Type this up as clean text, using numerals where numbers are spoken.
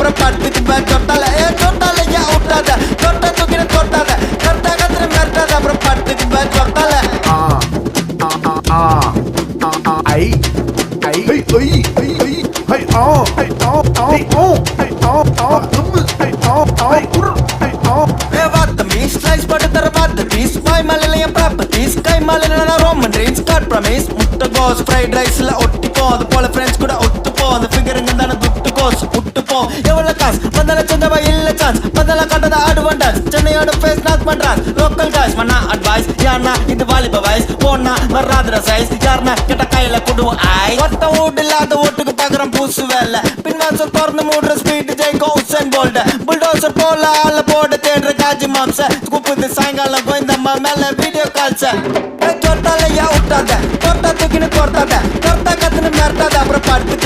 அப்புறம் படுத்துக்கு பேக் தொட்டால தொட்டால ஏன் விட்டாத தொட்ட தூக்கின தொட்டாத கரெக்டா கத்துற மிரட்டாத அப்புறம் படுத்துக்கு பேக் தொட்டால ஐ ஐ ஐ ஐ ஐ ஐ ஐ ஆ ஐ ஆ ஆ ஓ ஐ ஆ ஆ தும்மு ஐ ஆ ஆ குர் ஐ ஆ ஏ வாத்த மீஸ் ஸ்லைஸ் போட்டு தர வாத்த பீஸ் வாய் மலையில என் ப்ராப்பர்ட்டிஸ் கை மலையில நான் ரோமன் ட்ரீம்ஸ் காட் ப்ரமிஸ் முட்டை கோஸ் ஃப்ரைட் ரைஸ்ல ஒட்டிப்போம் அது போல ஃப்ரெண்ட்ஸ் கூட ஒத்துப்போம் அந்த ஃபிகருங்க தானே துட்டு கோஸ் விட்டுப்போம் எவ்வளவு காசு வந்தால சொந்தவா இல்ல சான்ஸ் வந்தால கண்டத அட்வான்டேஜ் சென்னையோட ஃபேஸ் நாக் பண்றான் லோக்கல் காய்ஸ் மண்ணா அட்வைஸ் யாருனா இது வாலிப வயசு போனா வராதுற சைஸ் யாருனா கிட்ட கையில குடுவோம் ஐ ஒத்த வீடு இல்லாத ஓட்டுக்கு பாக்குறோம் பூசு வேலை பின்வாசல் திறந்து மூடுற ஸ்பீட் ஜெயிக்கும் உசேன் போல்ட் புல்டோசர் போல ஆள போட தேடுற காஜி மாம்ச கூப்பிடுது சாயங்காலம் கோயந்தம்மா மேல வீடியோ கால்ஸ் தொட்டால யா விட்டாத தொட்டா தூக்கின்னு தொட்டாத தொட்டா கத்துன்னு மிரட்டாத அப்புறம் படுத்துக்கு